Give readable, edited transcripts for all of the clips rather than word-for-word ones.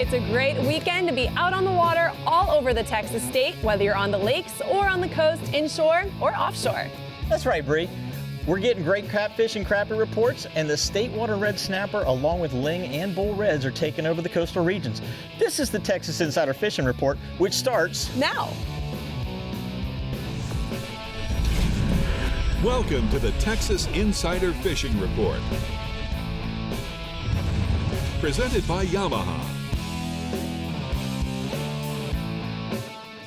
It's a great weekend to be out on the water all over the Texas state, whether you're on the lakes or on the coast, inshore or offshore. That's right, Brie. We're getting great catfish and crappie reports, and the state water red snapper along with ling and bull reds are taking over the coastal regions. This is the Texas Insider Fishing Report, which starts now. Welcome to the Texas Insider Fishing Report. Presented by Yamaha.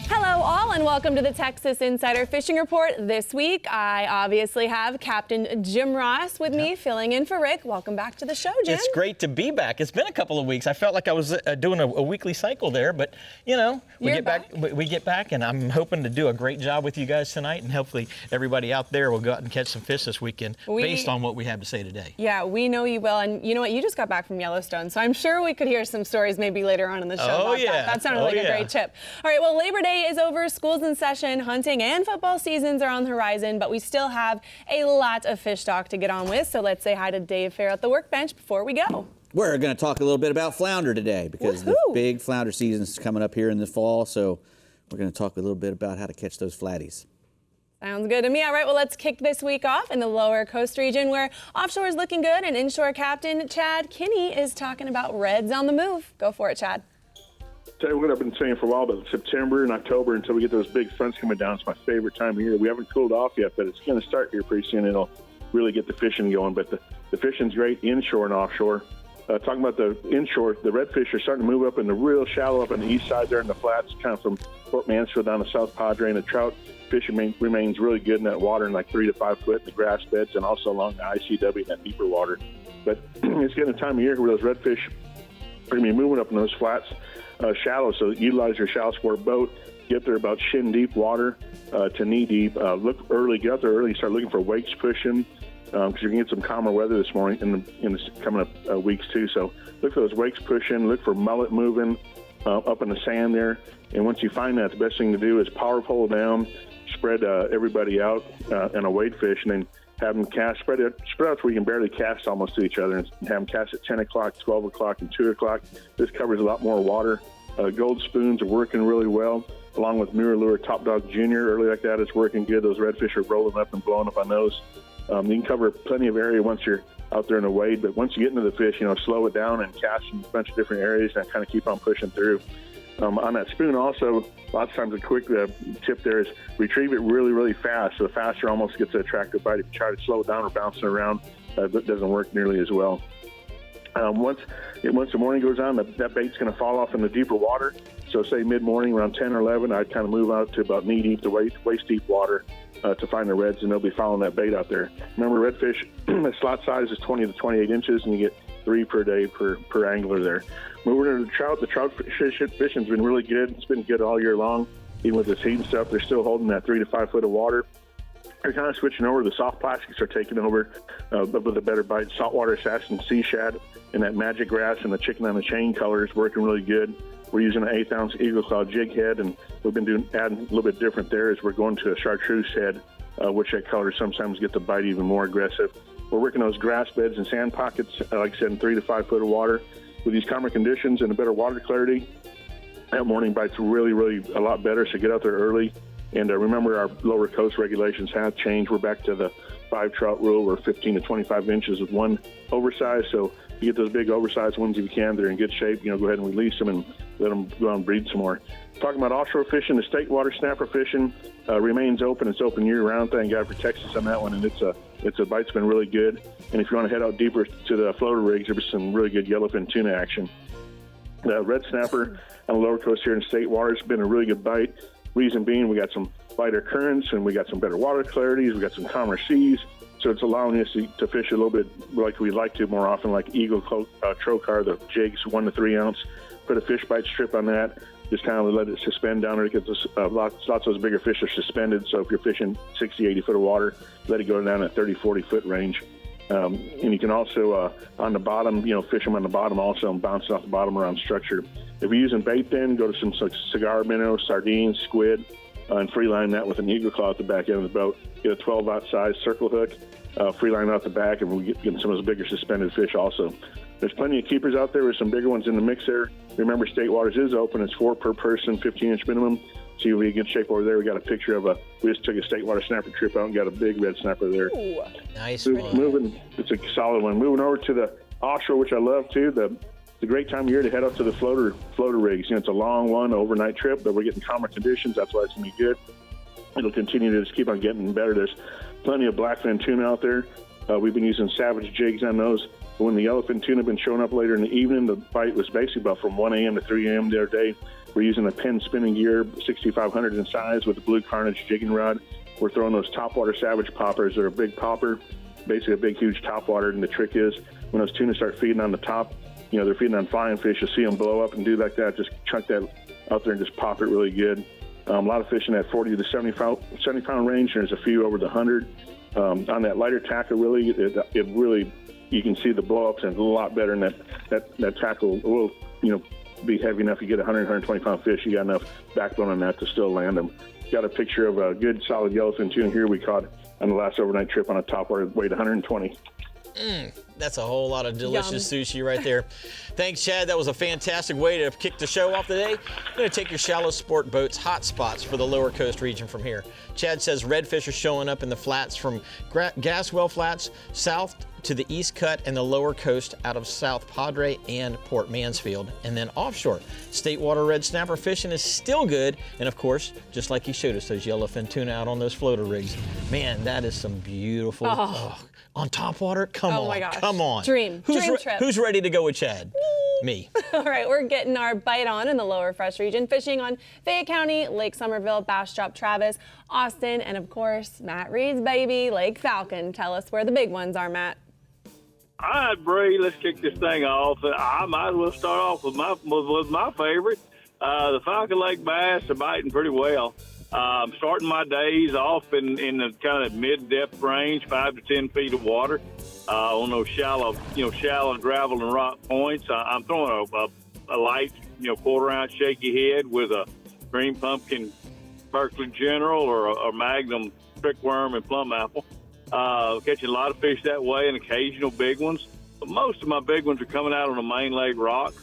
Hello all and welcome to the Texas Insider Fishing Report. This week I obviously have Captain Jim Ross with me filling in for Rick. Welcome back to the show, Jim. It's great to be back. It's been a couple of weeks. I felt like I was doing a weekly cycle there, but you know, we get back and I'm hoping to do a great job with you guys tonight, and hopefully everybody out there will go out and catch some fish this weekend based on what we have to say today. Yeah, we know you will, and you know what? You just got back from Yellowstone, so I'm sure we could hear some stories maybe later on in the show about that. That sounded like a great tip. All right, well, Labor Day is over, school's in session, hunting and football seasons are on the horizon, but we still have a lot of fish talk to get on with, so let's say hi to Dave Fair at the workbench before we go. We're going to talk a little bit about flounder today because the big flounder season is coming up here in the fall, so we're going to talk a little bit about how to catch those flatties. Sounds good to me. All right, well, let's kick this week off in the lower coast region where offshore is looking good and inshore captain Chad Kinney is talking about reds on the move. Go for it, Chad. Tell you what I've been saying for a while, but September and October until we get those big fronts coming down, it's my favorite time of year. We haven't cooled off yet, but it's going to start here pretty soon. It'll really get the fishing going, but the fishing's great inshore and offshore. Talking about the inshore, the redfish are starting to move up in the real shallow up on the east side there in the flats, kind of from Fort Mansfield down to South Padre, and the trout fishing remains really good in that water in like 3 to 5 foot in the grass beds and also along the ICW in that deeper water. But it's getting a time of year where those redfish are going to be moving up in those flats shallow, so utilize your shallow sport boat, get there about shin deep water to knee deep. Look early, get out there early, start looking for wakes pushing, because you're going to get some calmer weather this morning in the coming up weeks too. So look for those wakes pushing, look for mullet moving up in the sand there. And once you find that, the best thing to do is power pole down, spread everybody out and a wade fish, and then have them cast, spread out so we can barely cast almost to each other, and have them cast at 10 o'clock, 12 o'clock, and 2 o'clock. This covers a lot more water. Gold spoons are working really well, along with Mirror Lure Top Dog Junior. Early like that, it's working good. Those redfish are rolling up and blowing up on those. You can cover plenty of area once you're out there in the wade, but once you get into the fish, slow it down and cast in a bunch of different areas and kind of keep on pushing through. On that spoon also, lots of times a quick tip there is retrieve it really, really fast. So the faster almost gets an attractive bite. If you try to slow it down or bounce it around, that doesn't work nearly as well. Once the morning goes on, that bait's going to fall off in the deeper water. So say mid-morning around 10 or 11, I'd kind of move out to about knee-deep to waist-deep water to find the reds, and they'll be following that bait out there. Remember, redfish, the slot size is 20 to 28 inches, and you get 3 per day per angler there. Moving into the trout fishing's been really good. It's been good all year long. Even with this heat and stuff, they're still holding that 3 to 5 foot of water. They're kind of switching over. The soft plastics are taking over with a better bite. Saltwater assassin sea shad and that magic grass and the chicken on the chain color is working really good. We're using an 1/8 ounce Eagle Claw jig head, and we've been adding a little bit different there as we're going to a chartreuse head, which that color sometimes gets the bite even more aggressive. We're working those grass beds and sand pockets, like I said, in 3 to 5 foot of water. With these calmer conditions and a better water clarity, that morning bite's really, really a lot better, so get out there early. And remember, our lower coast regulations have changed. We're back to the 5 trout rule, or 15 to 25 inches with one oversized. So you get those big oversized ones if you can. They're in good shape. Go ahead and release them and let them go on and breed some more. Talking about offshore fishing, the state water snapper fishing remains open. It's open year-round. Thank God for Texas on that one, and it's a bite's been really good. And if you want to head out deeper to the floater rigs, there's some really good yellowfin tuna action. The red snapper on the lower coast here in state waters has been a really good bite. Reason being, we got some lighter currents and we got some better water clarities. We got some calmer seas, so it's allowing us to fish a little bit like we like to more often, like Eagle Trocar, the jigs 1 to 3 ounce. Put a fish bite strip on that. Just kind of let it suspend down there. It gets lots of those bigger fish are suspended. So if you're fishing 60, 80 foot of water, let it go down at 30, 40 foot range. And you can also, on the bottom, fish them on the bottom also and bounce off the bottom around structure. If you're using bait, then go to some cigar minnows, sardines, squid, and free line that with an Eagle Claw at the back end of the boat. Get a 12-aught size circle hook, free line out the back, and we'll get some of those bigger suspended fish also. There's plenty of keepers out there with some bigger ones in the mix there. Remember, State Waters is open. It's 4 per person, 15-inch minimum. So you'll be in good shape over there. We got a picture of we just took a State Water snapper trip out and got a big red snapper there. Ooh. Nice one. It's a solid one. Moving over to the offshore, which I love too. The great time of year to head up to the floater rigs. It's a long one, overnight trip, but we're getting calmer conditions. That's why it's going to be good. It'll continue to just keep on getting better. There's plenty of blackfin tuna out there. We've been using Savage jigs on those. But when the yellowfin tuna have been showing up later in the evening, the bite was basically about from 1 a.m. to 3 a.m. the other day. We're using a Penn spinning gear, 6,500 in size, with a blue Carnage jigging rod. We're throwing those topwater Savage poppers. They're a big popper, basically a big, huge topwater. And the trick is when those tuna start feeding on the top, they're feeding on flying fish. You'll see them blow up and do like that. Just chunk that out there and just pop it really good. A lot of fish in that 40 to 70 pound range. There's a few over the 100. On that lighter tackle, really, it really, you can see the blow ups, and it's a lot better. And that tackle will, be heavy enough. You get 100, 120 pound fish. You got enough backbone on that to still land them. Got a picture of a good solid yellowfin tuna here we caught on the last overnight trip on a topwater, weighed 120. That's a whole lot of delicious sushi right there. Thanks, Chad. That was a fantastic way to kick the show off today. I'm going to take your shallow sport boats hot spots for the lower coast region from here. Chad says redfish are showing up in the flats from Gaswell Flats south to the East Cut and the lower coast out of South Padre and Port Mansfield. And then offshore, State Water red snapper fishing is still good. And of course, just like he showed us, those yellowfin tuna out on those floater rigs. Man, that is some beautiful... on top water? Come on. My gosh. Come on. Dream trip. Who's ready to go with Chad? Me. All right, we're getting our bite on in the lower fresh region, fishing on Fayette County, Lake Somerville, Bass Drop Travis, Austin, and of course, Matt Reed's baby, Lake Falcon. Tell us where the big ones are, Matt. All right, Brie, let's kick this thing off. I might as well start off with my favorite. The Falcon Lake bass are biting pretty well. I'm starting my days off in the kind of mid-depth range, 5 to 10 feet of water on those shallow gravel and rock points. I'm throwing a light, quarter-ounce shaky head with a green pumpkin Berkeley General or a Magnum prickworm and plum apple. Catching a lot of fish that way and occasional big ones. But most of my big ones are coming out on the main lake rock.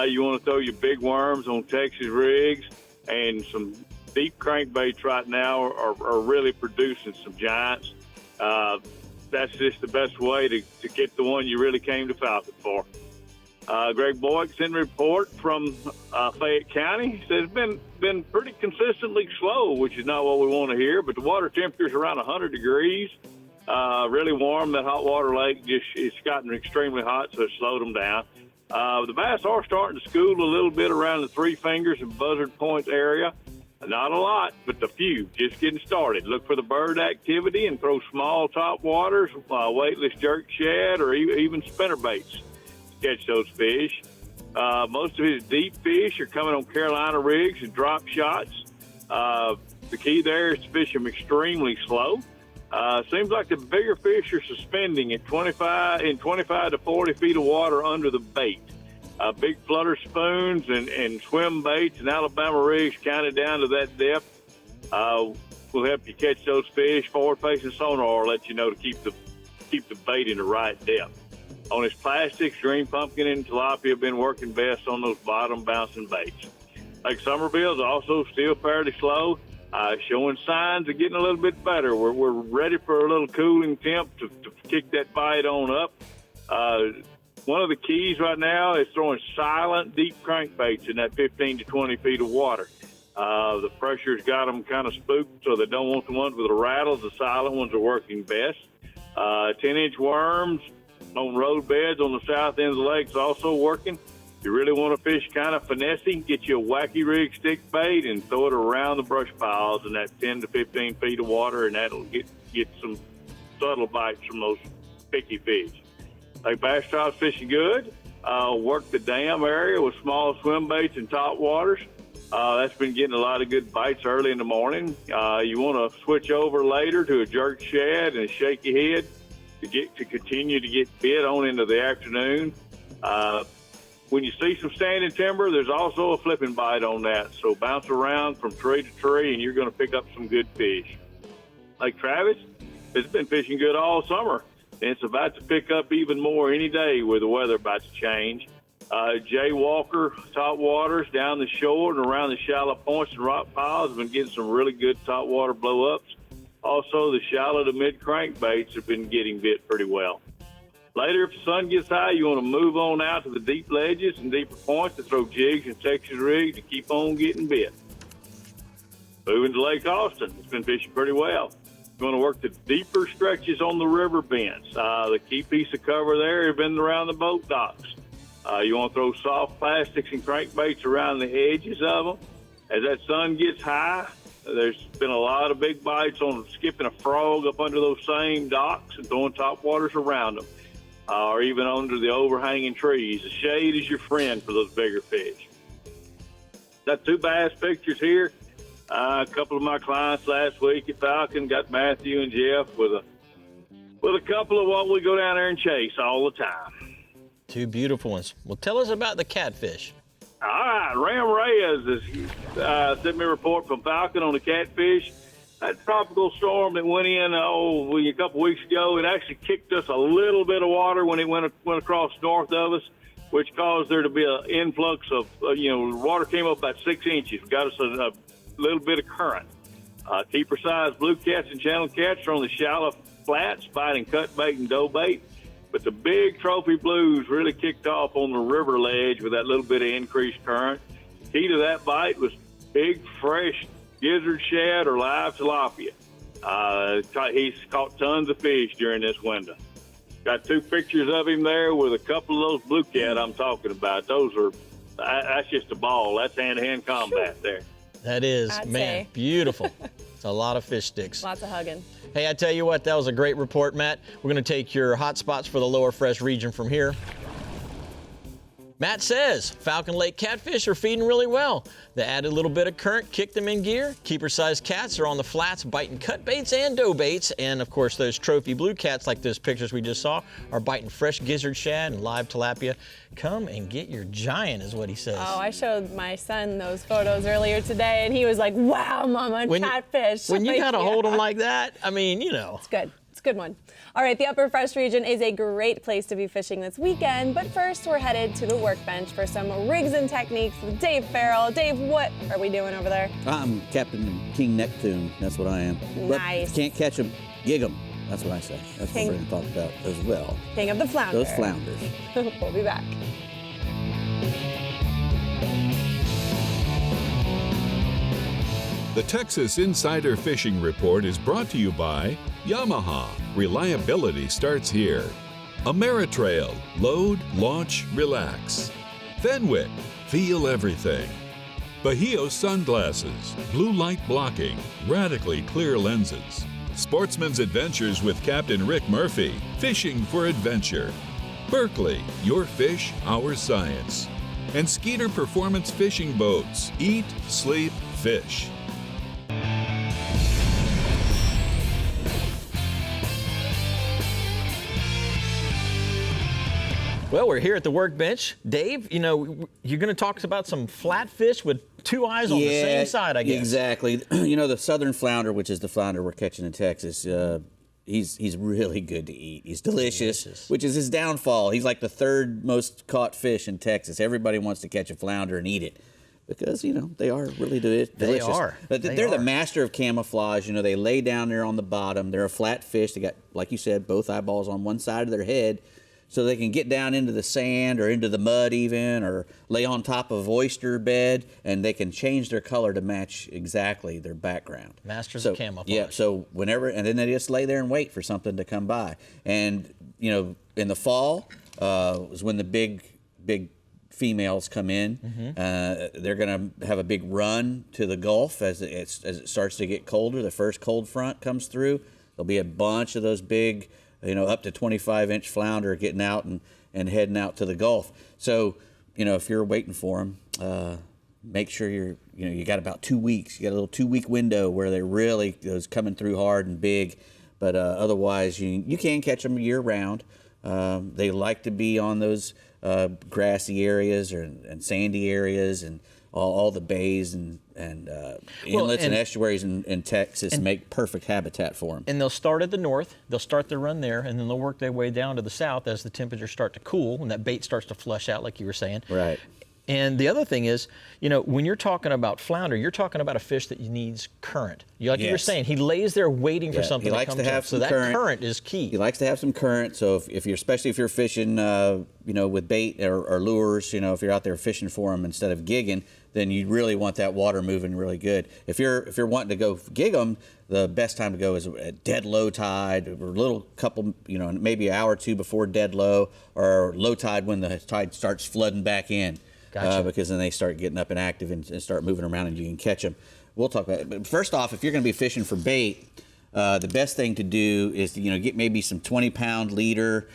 You want to throw your big worms on Texas rigs, and some deep crankbaits right now are really producing some giants. That's just the best way to get the one you really came to Falcon for. Greg Boyd sent a report from Fayette County. He says it's been pretty consistently slow, which is not what we want to hear, but the water temperature is around 100 degrees. Really warm. That hot water lake it's gotten extremely hot, so it slowed them down. The bass are starting to school a little bit around the Three Fingers and Buzzard Point area. Not a lot, but a few. Just getting started. Look for the bird activity and throw small top waters, weightless jerk shad, or even spinner baits to catch those fish. Most of his deep fish are coming on Carolina rigs and drop shots. The key there is to fish them extremely slow. Seems like the bigger fish are suspending in 25 to 40 feet of water under the bait. Big flutter spoons and swim baits and Alabama rigs counted down to that depth will help you catch those fish. Forward-facing sonar will let you know to keep the bait in the right depth. On his plastics, green pumpkin and tilapia have been working best on those bottom bouncing baits. Lake Somerville is also still fairly slow, showing signs of getting a little bit better. We're ready for a little cooling temp to kick that bite on up. One of the keys right now is throwing silent, deep crankbaits in that 15 to 20 feet of water. The pressure's got them kind of spooked, so they don't want the ones with the rattles. The silent ones are working best. 10-inch worms on road beds on the south end of the lake is also working. If you really want to fish kind of finessey, get you a wacky rig stick bait and throw it around the brush piles in that 10 to 15 feet of water, and that'll get some subtle bites from those picky fish. Like bass trout's fishing good. Work the dam area with small swim baits and top waters. That's been getting a lot of good bites early in the morning. You want to switch over later to a jerk shad and a shaky head to continue to get bit on into the afternoon. When you see some standing timber, there's also a flipping bite on that. So bounce around from tree to tree, and you're going to pick up some good fish. Lake Travis has been fishing good all summer. and it's about to pick up even more any day where the weather about to change. Jay Walker top waters down the shore and around the shallow points and rock piles have been getting some really good top water blow-ups. Also, the shallow to mid crankbaits have been getting bit pretty well. Later, if the sun gets high, you want to move on out to the deep ledges and deeper points to throw jigs and Texas rigs to keep on getting bit. Moving to Lake Austin, it's been fishing pretty well. You're going to work the deeper stretches on the river bends. The key piece of cover there has been around the boat docks. You want to throw soft plastics and crankbaits around the edges of them. As that sun gets high, there's been a lot of big bites on skipping a frog up under those same docks and throwing top waters around them, or even under the overhanging trees. The shade is your friend for those bigger fish. Got 2 bass pictures here. A couple of my clients last week at Falcon got Matthew and Jeff with a couple of what we go down there and chase all the time. 2 beautiful ones. Well, tell us about the catfish. All right, Ram Reyes has sent me a report from Falcon on the catfish. That tropical storm that went in a couple weeks ago, it actually kicked us a little bit of water when it went across north of us, which caused there to be an influx of, water came up about 6 inches. Got us a little bit of current. Keeper-sized blue cats and channel cats are on the shallow flats fighting cut bait and dough bait. But the big trophy blues really kicked off on the river ledge with that little bit of increased current. The key to that bite was big, fresh gizzard shad or live tilapia. He's caught tons of fish during this window. Got 2 pictures of him there with a couple of those blue cat I'm talking about. That's just a ball. That's hand-to-hand combat there. That is, I'd man, say. Beautiful. It's a lot of fish sticks. Lots of hugging. Hey, I tell you what, that was a great report, Matt. We're going to take your hot spots for the lower fresh region from here. Matt says Falcon Lake catfish are feeding really well. They added a little bit of current, kicked them in gear. Keeper-sized cats are on the flats biting cut baits and dough baits. And, of course, those trophy blue cats, like those pictures we just saw, are biting fresh gizzard shad and live tilapia. Come and get your giant, is what he says. Oh, I showed my son those photos earlier today, and he was like, wow, Mama, catfish. When you Like, got to yeah. hold them like that, I mean, It's good. It's a good one. All right, the Upper Fresh region is a great place to be fishing this weekend, but first we're headed to the workbench for some rigs and techniques with Dave Farrell. Dave, what are we doing over there? I'm Captain King Neptune. That's what I am. Nice. But can't catch them, gig them. That's what I say. That's King. what we're going to talk about as well. King of the flounder. Those flounders. We'll be back. The Texas Insider Fishing Report is brought to you by Yamaha. Reliability starts here. Ameritrail. Load, launch, relax. Fenwick. Feel everything. Bahio Sunglasses. Blue light blocking. Radically clear lenses. Sportsman's Adventures with Captain Rick Murphy. Fishing for adventure. Berkeley. Your fish, our science. And Skeeter Performance Fishing Boats. Eat, sleep, fish. Well, we're here at the workbench. Dave, you're going to talk about some flatfish with 2 eyes on the same side, I guess. Exactly. The southern flounder, which is the flounder we're catching in Texas, he's really good to eat. He's delicious, which is his downfall. He's like the 3rd most caught fish in Texas. Everybody wants to catch a flounder and eat it because, they are really delicious. They are. They're the master of camouflage. They lay down there on the bottom. They're a flat fish. They got, like you said, both eyeballs on one side of their head. So they can get down into the sand or into the mud even, or lay on top of oyster bed, and they can change their color to match exactly their background. Masters of camouflage. Yeah, so and then they just lay there and wait for something to come by. And, in the fall is when the big females come in. Mm-hmm. They're going to have a big run to the Gulf as it starts to get colder. The first cold front comes through. There'll be a bunch of those big, up to 25-inch flounder getting out and heading out to the Gulf. So, if you're waiting for them, make sure you got about 2 weeks. You got a little 2-week window where they're really coming through hard and big. But otherwise, you can catch them year round. They like to be on those grassy areas and sandy areas and all the bays and inlets and estuaries in Texas make perfect habitat for them. And they'll start at the north, they'll start their run there, and then they'll work their way down to the south as the temperatures start to cool and that bait starts to flush out, like you were saying. Right. And the other thing is, when you're talking about flounder, you're talking about a fish that needs current. Like you were saying, he lays there waiting for something to come to him. So that current is key. He likes to have some current. So especially if you're fishing, with bait or lures, if you're out there fishing for them instead of gigging, then you really want that water moving really good. If you're wanting to go gig them, the best time to go is at dead low tide, or a little couple, maybe an hour or two before dead low, or low tide when the tide starts flooding back in. Gotcha. Because then they start getting up and active and start moving around and you can catch them. We'll talk about it. But first off, if you're going to be fishing for bait, the best thing to do is to, get maybe some 20-pound leader.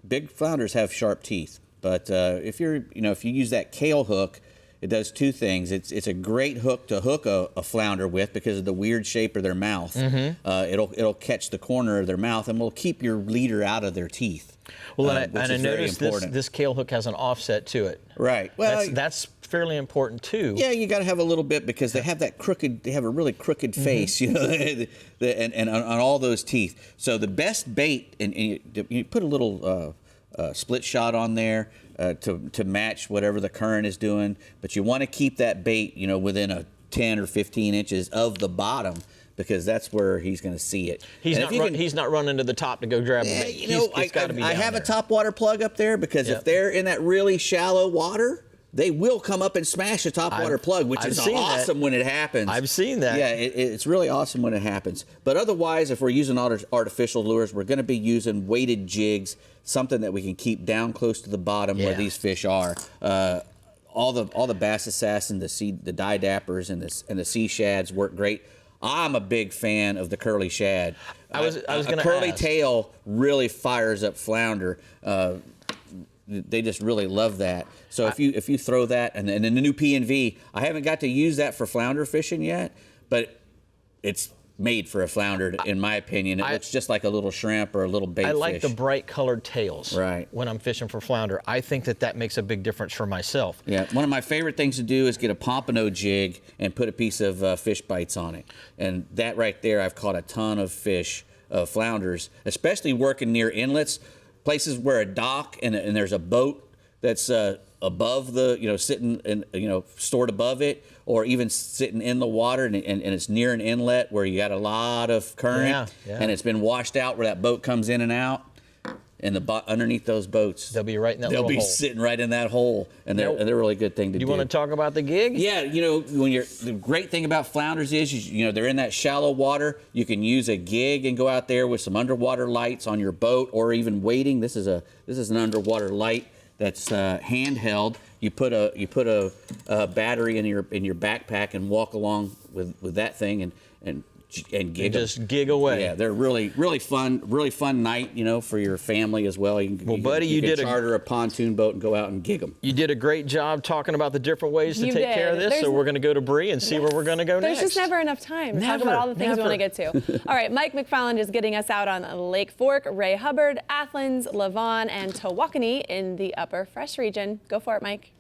Big flounders have sharp teeth, but if you use that kale hook, it does two things. It's a great hook to hook a flounder with because of the weird shape of their mouth. Mm-hmm. It'll catch the corner of their mouth and will keep your leader out of their teeth. Well, and I noticed this kale hook has an offset to it. Right. Well, that's fairly important too. Yeah, you got to have a little bit because they have that crooked. They have a really crooked face, and on all those teeth. So the best bait, and you put a little split shot on there to match whatever the current is doing. But you want to keep that bait, within a 10 or 15 inches of the bottom, because that's where he's going to see it. He's not running to the top to go grab the bait. I have a top water plug up there because if they're in that really shallow water, they will come up and smash a top water plug, which is awesome when it happens. I've seen that. Yeah, it's really awesome when it happens. But otherwise, if we're using artificial lures, we're going to be using weighted jigs, something that we can keep down close to the bottom where these fish are. All the bass assassin, the dye dappers, and the sea shads work great. I'm a big fan of the curly shad. I was going to ask. Curly tail really fires up flounder. They just really love that. So if you throw that, and then the new P&V, I haven't got to use that for flounder fishing yet, but it's made for a flounder, in my opinion. It looks just like a little shrimp or a little bait fish. I like the bright colored tails right. when I'm fishing for flounder. I think that makes a big difference for myself. Yeah, one of my favorite things to do is get a pompano jig and put a piece of fish bites on it. And that right there, I've caught a ton of fish, flounders, especially working near inlets, places where a dock and there's a boat that's above the, sitting and, stored above it, or even sitting in the water and it's near an inlet where you got a lot of current and it's been washed out where that boat comes in and out. And underneath those boats, they'll be right in that little hole. They'll be sitting right in that hole, and they're a really good thing to do. You want to talk about the gig? Yeah, the great thing about flounders is they're in that shallow water. You can use a gig and go out there with some underwater lights on your boat, or even wading. This is an underwater light that's handheld. You put a battery in your backpack and walk along with that thing and gig just gig away. Yeah, they're really fun night, for your family as well. You can charter a pontoon boat and go out and gig them. You did a great job talking about the different ways to take care of this. So we're going to go to Brie and see where we're going to go next. There's just never enough time to talk about all the things we want to get to. All right, Mike McFarland is getting us out on Lake Fork, Ray Hubbard, Athens, Lavon, and Tawakoni in the Upper Fresh region. Go for it, Mike.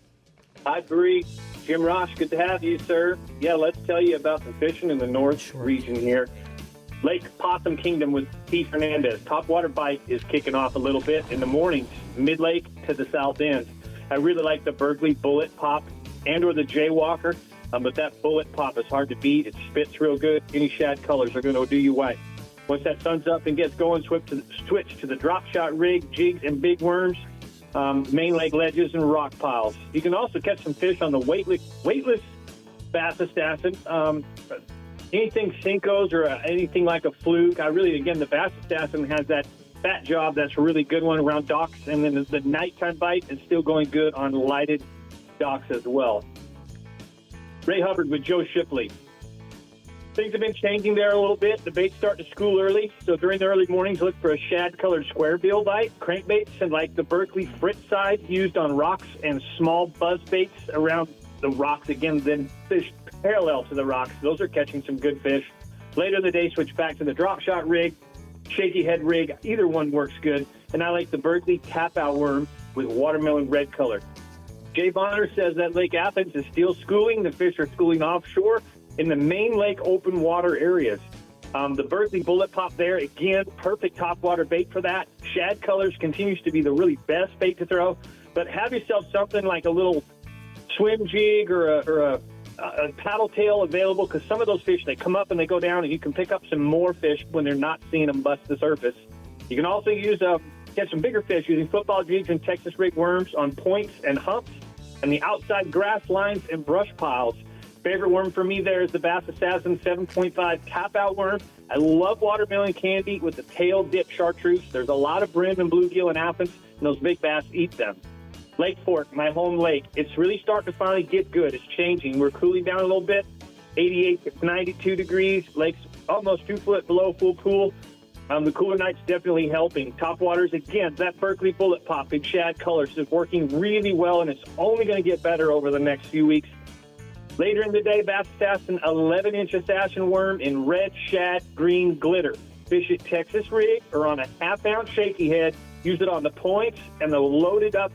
Hi, Brie. Jim Ross, good to have you, sir. Yeah, let's tell you about the fishing in the north region here. Lake Possum Kingdom with Keith Hernandez. Topwater bite is kicking off a little bit in the mornings, mid-lake to the south end. I really like the Berkeley Bullet Pop and or the Jaywalker, but that Bullet Pop is hard to beat. It spits real good. Any shad colors are going to do you right. Once that sun's up and gets going, switch to the drop shot rig, jigs, and big worms. Main lake ledges and rock piles. You can also catch some fish on the weightless bass assassin. Anything Cinco's or anything like a fluke. The bass assassin has that fat job that's a really good one around docks, and then the nighttime bite is still going good on lighted docks as well. Ray Hubbard with Joe Shipley. Things have been changing there a little bit. The baits start to school early, so during the early mornings, look for a shad-colored square bill bite, crankbaits, and like the Berkeley Fritz size used on rocks, and small buzz baits around the rocks. Again, then fish parallel to the rocks. Those are catching some good fish. Later in the day, switch back to the drop shot rig, shaky head rig. Either one works good. And I like the Berkeley tap-out worm with watermelon red color. Jay Bonner says that Lake Athens is still schooling. The fish are schooling offshore in the main lake open water areas. The Berkeley Bullet Pop there, again, perfect topwater bait for that. Shad Colors continues to be the really best bait to throw. But have yourself something like a little swim jig or a paddle tail available, because some of those fish, they come up and they go down, and you can pick up some more fish when they're not seeing them bust the surface. You can also catch some bigger fish using football jigs and Texas rig worms on points and humps and the outside grass lines and brush piles. Favorite worm for me there is the Bass Assassin 7.5 tap-out worm. I love watermelon candy with the tail dip chartreuse. There's a lot of brim and bluegill in Athens, and those big bass eat them. Lake Fork, my home lake, it's really starting to finally get good. It's changing. We're cooling down a little bit, 88 to 92 degrees. Lake's almost 2 foot below full pool. The cooler night's definitely helping. Top waters, again, that Berkeley Bullet Pop in Shad Colors is working really well, and it's only going to get better over the next few weeks. Later in the day, Bass Assassin 11-inch assassin worm in red shad green glitter. Fish at Texas rig or on a half-ounce shaky head. Use it on the points and the loaded up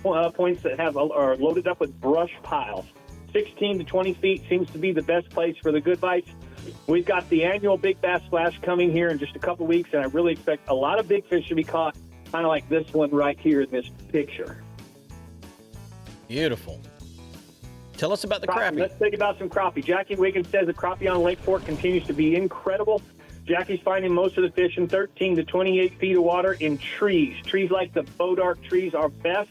points that are loaded up with brush piles. 16 to 20 feet seems to be the best place for the good bites. We've got the annual Big Bass Splash coming here in just a couple weeks, and I really expect a lot of big fish to be caught, kind of like this one right here in this picture. Beautiful. Tell us about the crappie. Let's think about some crappie. Jackie Wiggins says the crappie on Lake Fork continues to be incredible. Jackie's finding most of the fish in 13 to 28 feet of water in trees. Trees like the Bodark trees are best.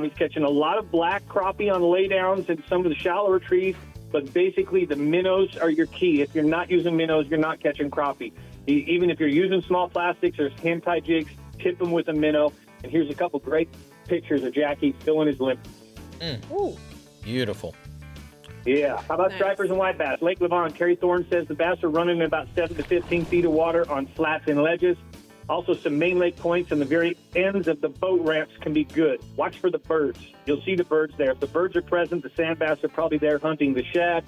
He's catching a lot of black crappie on laydowns and some of the shallower trees, but basically the minnows are your key. If you're not using minnows, you're not catching crappie. Even if you're using small plastics or hand-tied jigs, tip them with a minnow. And here's a couple great pictures of Jackie filling his limit. Ooh. Beautiful. Yeah. How about stripers and white bass? Lake Levon, Terry Thorne says the bass are running in about 7 to 15 feet of water on flats and ledges. Also, some main lake points and the very ends of the boat ramps can be good. Watch for the birds. You'll see the birds there. If the birds are present, the sand bass are probably there hunting the shad,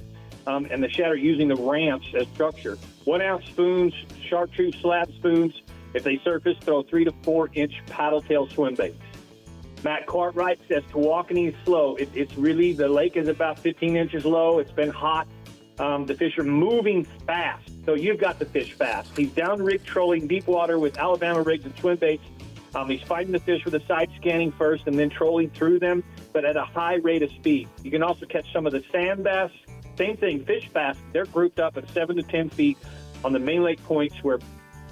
and the shad are using the ramps as structure. 1 ounce spoons, chartreuse slab spoons. If they surface, throw 3 to 4 inch paddle tail swim baits. Matt Cartwright says Tawakoni is slow. It's really, the lake is about 15 inches low. It's been hot. The fish are moving fast, so you've got the fish fast. He's down-rig trolling deep water with Alabama rigs and swim baits. He's fighting the fish with a side scanning first and then trolling through them, but at a high rate of speed. You can also catch some of the sand bass. Same thing, fish bass. They're grouped up at 7 to 10 feet on the main lake points where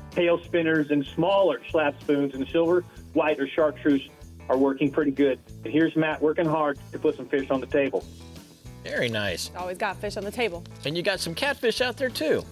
tail spinners and smaller slab spoons and silver, white, or chartreuse are working pretty good. And here's Matt working hard to put some fish on the table. Very nice. Always got fish on the table. And you got some catfish out there, too.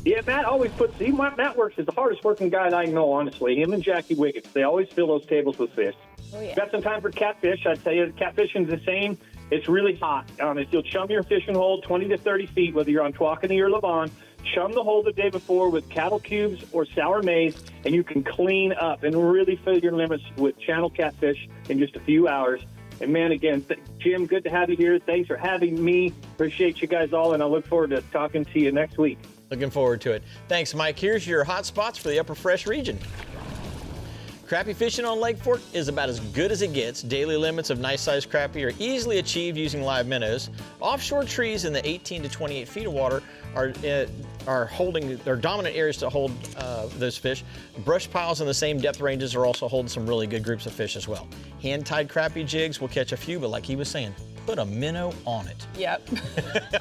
Yeah, Matt always puts, Matt works is the hardest working guy that I know, honestly. Him and Jackie Wiggins, they always fill those tables with fish. Oh, yeah. Got some time for catfish. I'd tell you, catfishing's the same. It's really hot. If you'll chum your fishing hole 20 to 30 feet, whether you're on Tawakoni or Levon, chum the hole the day before with cattle cubes or sour maize, and you can clean up and really fill your limits with channel catfish in just a few hours. And, man, again, Jim, good to have you here. Thanks for having me. Appreciate you guys all, and I look forward to talking to you next week. Looking forward to it. Thanks, Mike. Here's your hot spots for the Upper Fresh region. Crappie fishing on Lake Fork is about as good as it gets. Daily limits of nice-sized crappie are easily achieved using live minnows. Offshore trees in the 18 to 28 feet of water are holding their dominant areas to hold those fish. Brush piles in the same depth ranges are also holding some really good groups of fish as well. Hand-tied crappie jigs will catch a few, but like he was saying, put a minnow on it. Yep.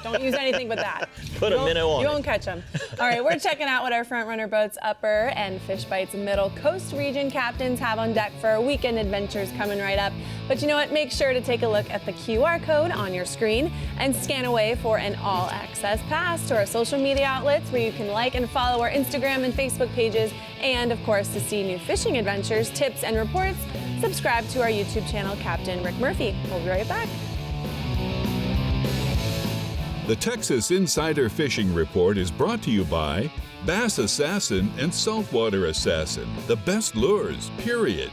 Don't use anything but that. Put a minnow on it. You won't catch them. All right, we're checking out what our front runner boats upper and Fish Bites middle coast region captains have on deck for our weekend adventures coming right up. But you know what? Make sure to take a look at the QR code on your screen and scan away for an all-access pass to our social media outlets where you can like and follow our Instagram and Facebook pages, and of course to see new fishing adventures, tips, and reports, subscribe to our YouTube channel, Captain Rick Murphy. We'll be right back. The Texas Insider Fishing Report is brought to you by Bass Assassin and Saltwater Assassin, the best lures, period.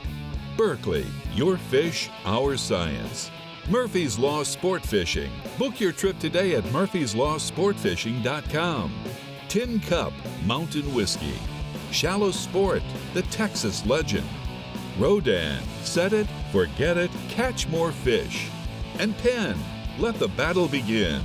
Berkeley, your fish, our science. Murphy's Law Sport Fishing. Book your trip today at murphyslawsportfishing.com. Tin Cup, Mountain Whiskey. Shallow Sport, the Texas legend. Rodan, set it, forget it, catch more fish. and pen. Let the battle begin.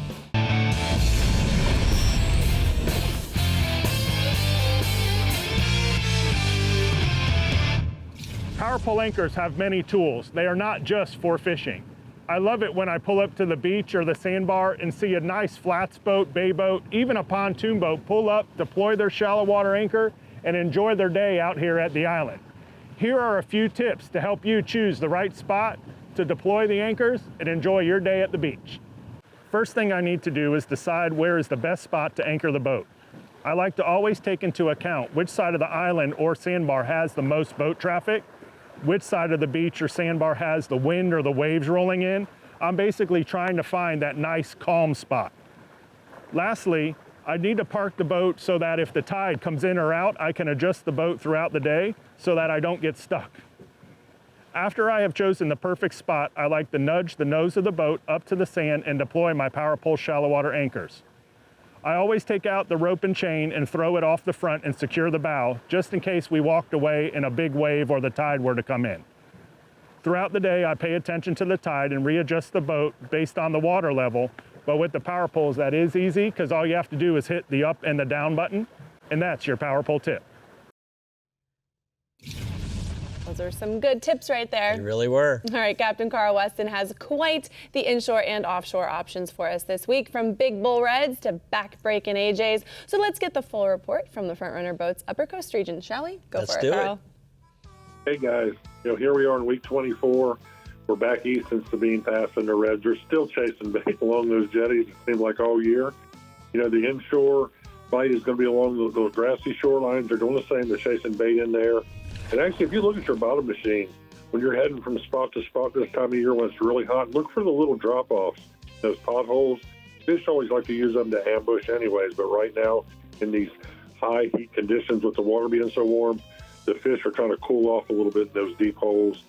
Power pole anchors have many tools. They are not just for fishing. I love it when I pull up to the beach or the sandbar and see a nice flats boat, bay boat, even a pontoon boat pull up, deploy their shallow water anchor, and enjoy their day out here at the island. Here are a few tips to help you choose the right spot to deploy the anchors and enjoy your day at the beach. First thing I need to do is decide where is the best spot to anchor the boat. I like to always take into account which side of the island or sandbar has the most boat traffic, which side of the beach or sandbar has the wind or the waves rolling in. I'm basically trying to find that nice calm spot. Lastly, I need to park the boat so that if the tide comes in or out, I can adjust the boat throughout the day so that I don't get stuck. After I have chosen the perfect spot, I like to nudge the nose of the boat up to the sand and deploy my power pole shallow water anchors. I always take out the rope and chain and throw it off the front and secure the bow, just in case we walked away and a big wave or the tide were to come in. Throughout the day, I pay attention to the tide and readjust the boat based on the water level, but with the power poles, that is easy because all you have to do is hit the up and the down button, and that's your power pole tip. Those are some good tips right there. They really were. All right, Captain Carl Weston has quite the inshore and offshore options for us this week, from big bull reds to back-breaking AJs. So let's get the full report from the Front Runner Boats Upper Coast region, shall we? Let's for do it, Carl. Hey guys, here we are in week 24. We're back east in Sabine Pass, and the Reds are still chasing bait along those jetties, it seems like all year. The inshore bite is going to be along those grassy shorelines. They're doing the same. They're chasing bait in there. And actually, if you look at your bottom machine, when you're heading from spot to spot this time of year when it's really hot, look for the little drop-offs, those potholes. Fish always like to use them to ambush anyways, but right now, in these high heat conditions with the water being so warm, the fish are trying to cool off a little bit in those deep holes.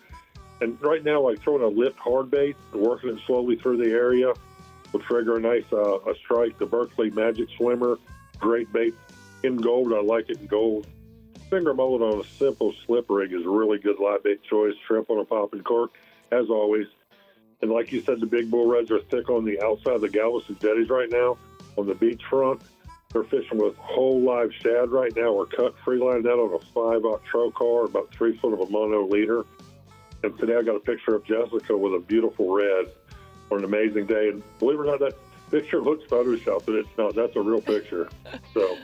And right now, like throwing a lift hard bait and working it slowly through the area will trigger a nice a strike. The Berkeley Magic Swimmer, great bait in gold. I like it in gold. Finger mullet on a simple slip rig is a really good live bait choice. Shrimp on a popping cork, as always. And like you said, the big bull reds are thick on the outside of the Galveston jetties right now. On the beach front, they're fishing with whole live shad right now. We're cut free line that on a 5-aught trout car, about 3 foot of a mono leader. And today I got a picture of Jessica with a beautiful red on an amazing day. And believe it or not, that picture looks photoshopped, but it's not. That's a real picture. So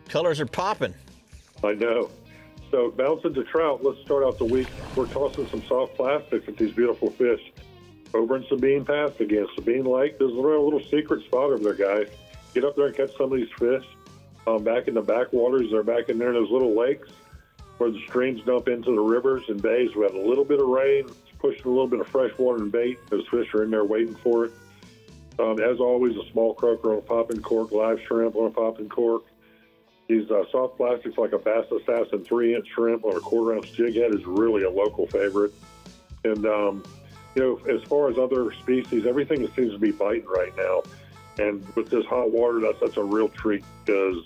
colors are popping. I know. So bouncing to trout, let's start out the week. We're tossing some soft plastics at these beautiful fish. Over in Sabine Pass again, Sabine Lake, there's a little secret spot over there, guys. Get up there and catch some of these fish. Back in the backwaters, they're back in there in those little lakes where the streams dump into the rivers and bays. We had a little bit of rain. It's pushing a little bit of fresh water and bait. Those fish are in there waiting for it. As always, a small croaker on a popping cork, live shrimp on a popping cork. These soft plastics like a Bass Assassin 3-inch shrimp on a 1/4-ounce jig head is really a local favorite. And, as far as other species, everything seems to be biting right now. And with this hot water, that's a real treat because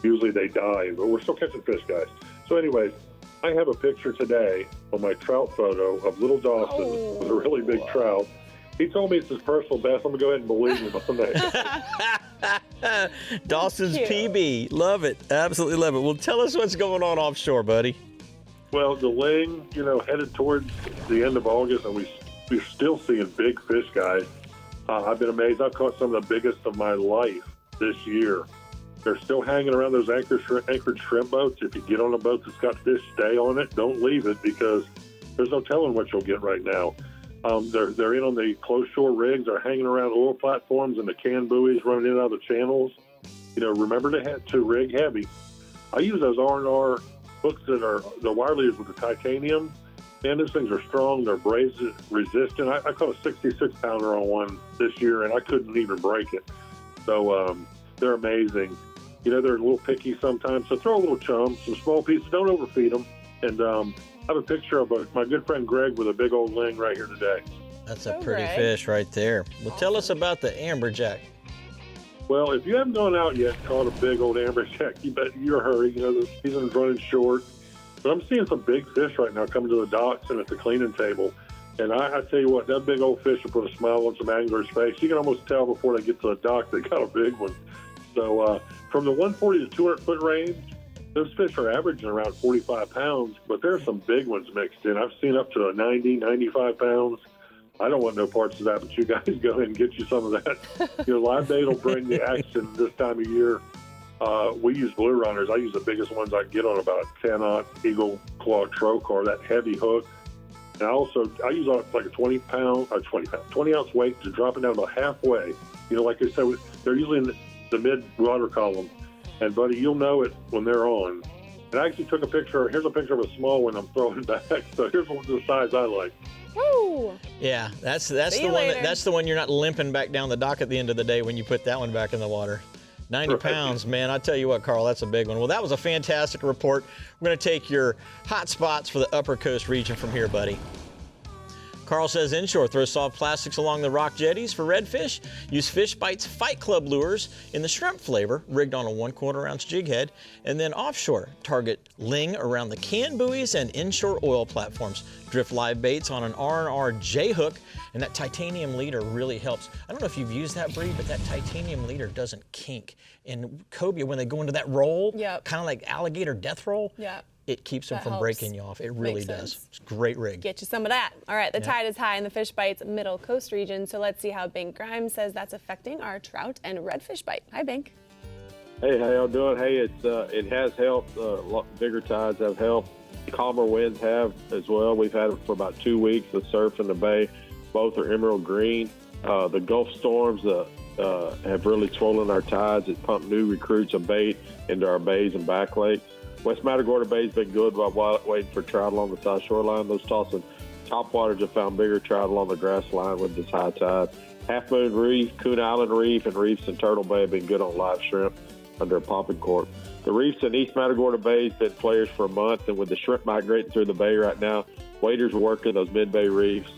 usually they die. But we're still catching fish, guys. So anyways, I have a picture today on my trout photo of little Dawson with a really big trout. He told me it's his personal best. I'm going to go ahead and believe him on that. Dawson's PB. Love it. Absolutely love it. Well, tell us what's going on offshore, buddy. Well, the ling, headed towards the end of August, and we're still seeing big fish, guys. I've been amazed. I've caught some of the biggest of my life this year. They're still hanging around those anchored shrimp boats. If you get on a boat that's got fish, stay on it. Don't leave it because there's no telling what you'll get right now. They're in on the close shore rigs. They're hanging around oil platforms and the can buoys running in and out of the channels. Remember to rig heavy. I use those R&R hooks that are the wire leaders with the titanium. Man, those things are strong. They're abrasive resistant. I caught a 66-pounder on one this year, and I couldn't even break it. So they're amazing. They're a little picky sometimes. So throw a little chum, some small pieces. Don't overfeed them. And I have a picture of my good friend Greg with a big old ling right here today. That's a pretty fish right there. Well, tell us about the amberjack. Well, if you haven't gone out yet and caught a big old amberjack, you bet you're hurry. The season's running short. But I'm seeing some big fish right now coming to the docks and at the cleaning table. And I tell you what, that big old fish will put a smile on some angler's face. You can almost tell before they get to the dock they got a big one. So from the 140 to 200-foot range, those fish are averaging around 45 pounds, but there are some big ones mixed in. I've seen up to 90, 95 pounds. I don't want no parts of that, but you guys go ahead and get you some of that. Live bait will bring the action this time of year. We use blue runners. I use the biggest ones I can get on about a 10-aught Eagle Claw trocar, that heavy hook. And I use like a 20-ounce weight to drop it down about halfway. Like I said, they're usually in the mid-water column. And, buddy, you'll know it when they're on. And I actually took a picture. Here's a picture of a small one I'm throwing back. So here's the size I like. Woo! Yeah, that's the one. That's the one you're not limping back down the dock at the end of the day when you put that one back in the water. 90 pounds, man. I tell you what, Carl, that's a big one. Well, that was a fantastic report. We're going to take your hot spots for the Upper Coast region from here, buddy. Carl says inshore, throw soft plastics along the rock jetties for redfish. Use Fish Bites Fight Club lures in the shrimp flavor, rigged on a 1/4 ounce jig head. And then offshore, target ling around the can buoys and inshore oil platforms. Drift live baits on an R&R J hook, and that titanium leader really helps. I don't know if you've used that, Brie, but that titanium leader doesn't kink. And cobia, when they go into that roll, kind of like alligator death roll, it keeps them from breaking you off. It really does. It's a great rig. Get you some of that. All right, the tide is high in the Fish Bites Middle Coast region, so let's see how Bink Grimes says that's affecting our trout and redfish bite. Hi, Bink. Hey, how y'all doing? Hey, it has helped. Bigger tides have helped. Calmer winds have as well. We've had it for about 2 weeks. The surf in the bay, both are emerald green. The Gulf storms have really swollen our tides. It pumped new recruits of bait into our bays and back lakes. West Matagorda Bay's been good while waiting for trout along the south shoreline. Those tossing topwaters have found bigger trout along the grass line with this high tide. Half Moon Reef, Coon Island Reef, and reefs in Turtle Bay have been good on live shrimp under a popping cork. The reefs in East Matagorda Bay has been players for a month, and with the shrimp migrating through the bay right now, waders are working those mid-bay reefs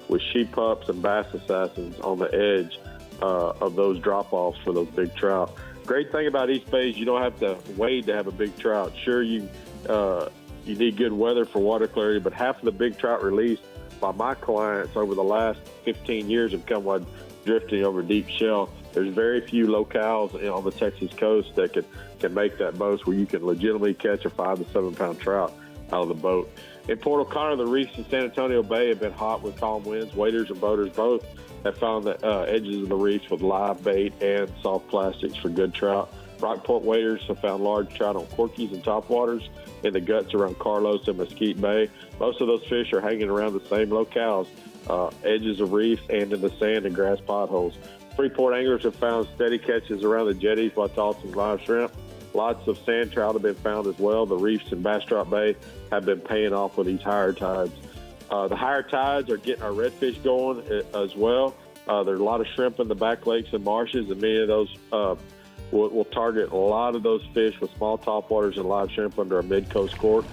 with sheep pups and bass assassins on the edge of those drop-offs for those big trout. Great thing about East Bay is you don't have to wade to have a big trout. Sure, you need good weather for water clarity, but half of the big trout released by my clients over the last 15 years have come while drifting over deep shell. There's very few locales on the Texas coast that can make that boast where you can legitimately catch a 5 to 7 pound trout out of the boat. In Port O'Connor, the reefs in San Antonio Bay have been hot with calm winds. Waders and boaters both have found the edges of the reefs with live bait and soft plastics for good trout. Rockport waders have found large trout on corkies and topwaters in the guts around Carlos and Mesquite Bay. Most of those fish are hanging around the same locales, edges of reefs and in the sand and grass potholes. Freeport anglers have found steady catches around the jetties while tossing live shrimp. Lots of sand trout have been found as well. The reefs in Bastrop Bay have been paying off with these higher tides. The higher tides are getting our redfish going as well. There's a lot of shrimp in the back lakes and marshes, and many of those will target a lot of those fish with small topwaters and live shrimp under a mid-coast cork.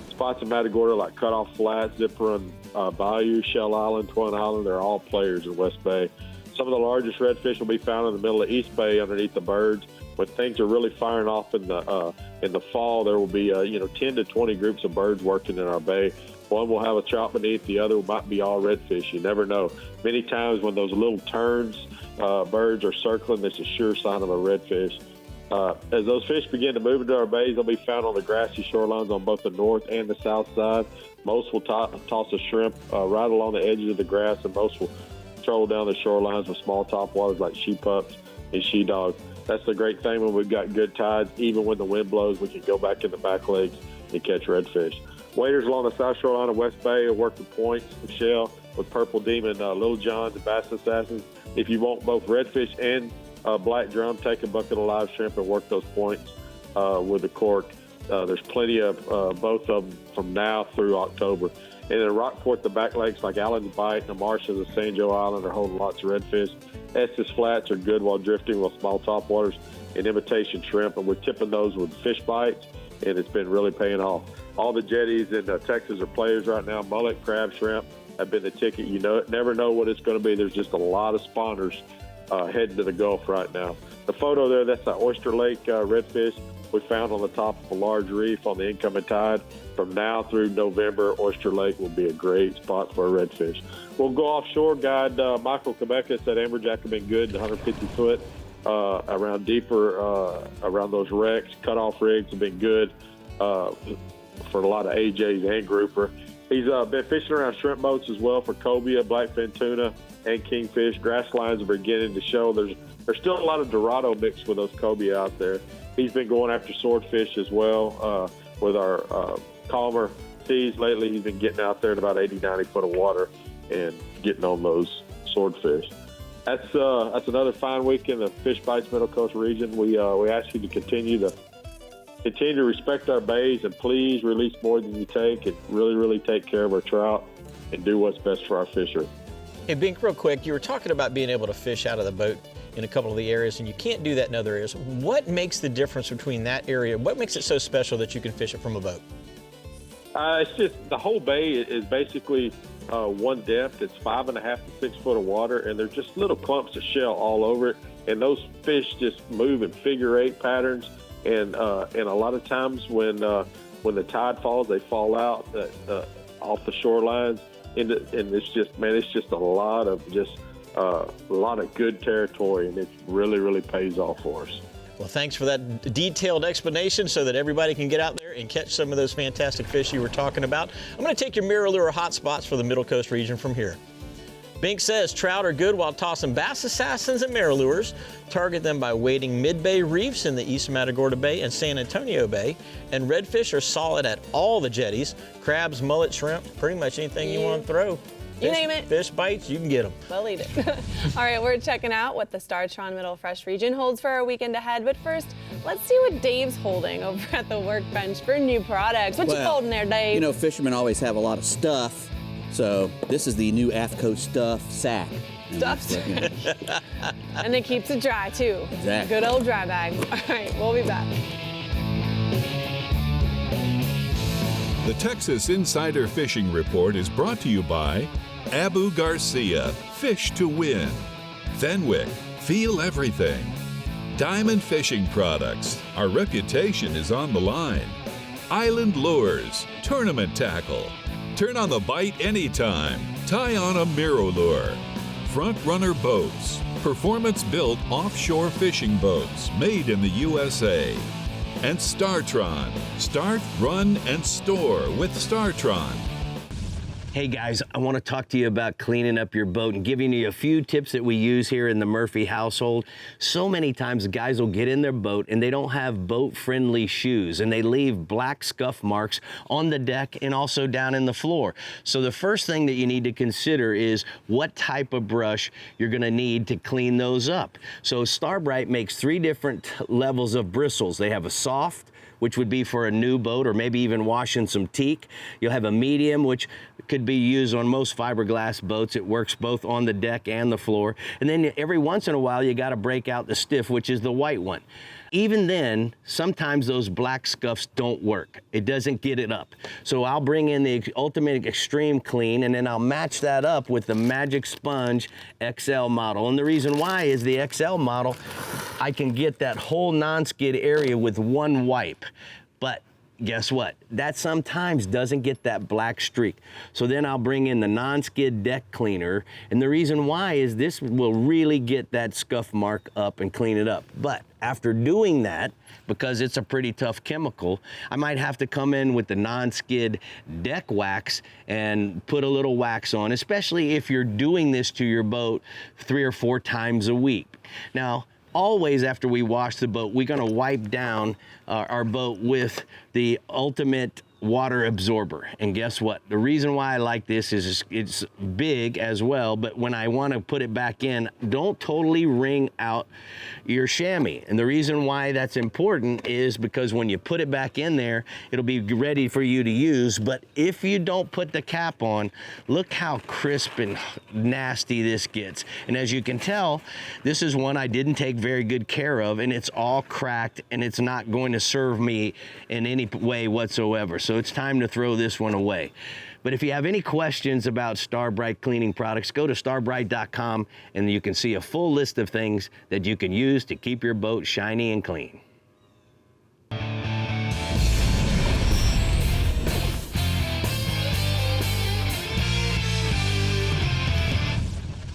Spots in Matagorda like Cutoff Flat, Zipper and Bayou, Shell Island, Twin Island, they're all players in West Bay. Some of the largest redfish will be found in the middle of East Bay underneath the birds. When things are really firing off in the fall, there will be 10 to 20 groups of birds working in our bay. One will have a trout beneath, the other might be all redfish. You never know. Many times when those little terns, birds are circling, that's a sure sign of a redfish. As those fish begin to move into our bays, they'll be found on the grassy shorelines on both the north and the south side. Most will toss a shrimp right along the edges of the grass, and most will troll down the shorelines with small topwaters like she pups and she dogs. That's the great thing when we've got good tides. Even when the wind blows, we can go back in the back lakes and catch redfish. Waders along the south shoreline of West Bay will work the points of shell with purple demon, little johns, and bass assassins. If you want both redfish and black drum, take a bucket of live shrimp and work those points with the cork. There's plenty of both of them from now through October. And in Rockport, the back lakes like Allen's Bight and the marshes of St. Joe Island are holding lots of redfish. Estes Flats are good while drifting with small topwaters and imitation shrimp, and we're tipping those with Fish Bites, and it's been really paying off. All the jetties in Texas are players right now. Mullet, crab, shrimp have been the ticket. You never know what it's going to be. There's just a lot of spawners heading to the Gulf right now. The photo there, that's the Oyster Lake redfish. we found on the top of a large reef on the incoming tide. From now through November, Oyster Lake will be a great spot for a redfish. We'll go offshore. Guide Michael Quebeca said amberjack have been good, 150 foot, around deeper, around those wrecks. Cutoff rigs have been good for a lot of AJs and grouper. He's been fishing around shrimp boats as well for cobia, blackfin tuna, and kingfish. Grass lines are beginning to show. There's still a lot of Dorado mixed with those cobia out there. He's been going after swordfish as well with our calmer seas. Lately, he's been getting out there in about 80, 90 foot of water and getting on those swordfish. That's another fine week in the Fish Bites Middle Coast region. We ask you to continue to respect our bays and please release more than you take and really take care of our trout and do what's best for our fishery. Hey, Bink, real quick, you were talking about being able to fish out of the boat in a couple of the areas, and you can't do that in other areas. What makes the difference between that area? What makes it so special that you can fish it from a boat? It's just the whole bay is basically one depth. It's 5.5 to 6 foot of water, and they're just little clumps of shell all over it. And those fish just move in figure eight patterns. And a lot of times when the tide falls, they fall out off the shorelines. And it's just a lot of good territory, and it really pays off for us. Well, thanks for that detailed explanation so that everybody can get out there and catch some of those fantastic fish you were talking about. I'm going to take your mirror lure hot spots for the Middle Coast region from here. Bink says trout are good while tossing bass assassins and mirror lures. Target them by wading mid-bay reefs in the East Matagorda Bay and San Antonio Bay. And redfish are solid at all the jetties. Crabs, mullet, shrimp, pretty much anything you want to throw. You name it. Fish bites, you can get them. They'll eat it. All right, we're checking out what the Startron Middle Fresh region holds for our weekend ahead. But first, let's see what Dave's holding over at the workbench for new products. What you holding there, Dave? You know, fishermen always have a lot of stuff. So this is the new AFCO Stuff sack. Stuffed. And it keeps it dry, too. Exactly. Good old dry bags. All right, we'll be back. The Texas Insider Fishing Report is brought to you by Abu Garcia, Fish to Win. Fenwick, Feel Everything. Diamond Fishing Products, our reputation is on the line. Island Lures, Tournament Tackle. Turn on the bite anytime. Tie on a mirror lure. Front Runner Boats, performance-built offshore fishing boats made in the USA. And Startron, start, run, and store with Startron. Hey guys, I want to talk to you about cleaning up your boat and giving you a few tips that we use here in the Murphy household. So many times guys will get in their boat and they don't have boat-friendly shoes and they leave black scuff marks on the deck and also down in the floor. So the first thing that you need to consider is what type of brush you're going to need to clean those up. So Starbright makes 3 different levels of bristles. They have a soft, which would be for a new boat or maybe even washing some teak. You'll have a medium, which could be used on most fiberglass boats. It works both on the deck and the floor. And then every once in a while, you got to break out the stiff, which is the white one. Even then, sometimes those black scuffs don't work. It doesn't get it up. So I'll bring in the Ultimate Extreme Clean, and then I'll match that up with the Magic Sponge XL model. And the reason why is the XL model, I can get that whole non-skid area with one wipe. But guess what? That sometimes doesn't get that black streak. So then I'll bring in the non-skid deck cleaner. And the reason why is this will really get that scuff mark up and clean it up. But after doing that, because it's a pretty tough chemical, I might have to come in with the non-skid deck wax and put a little wax on, especially if you're doing this to your boat 3 or 4 times a week. Now, always after we wash the boat, we're going to wipe down our boat with the Ultimate Water Absorber. And guess what? The reason why I like this is it's big as well, but when I want to put it back in, don't totally wring out your chamois. And the reason why that's important is because when you put it back in there, it'll be ready for you to use. But if you don't put the cap on, look how crisp and nasty this gets. And as you can tell, this is one I didn't take very good care of, and it's all cracked, and it's not going to serve me in any way whatsoever. So it's time to throw this one away. But if you have any questions about Starbright cleaning products, go to starbright.com and you can see a full list of things that you can use to keep your boat shiny and clean.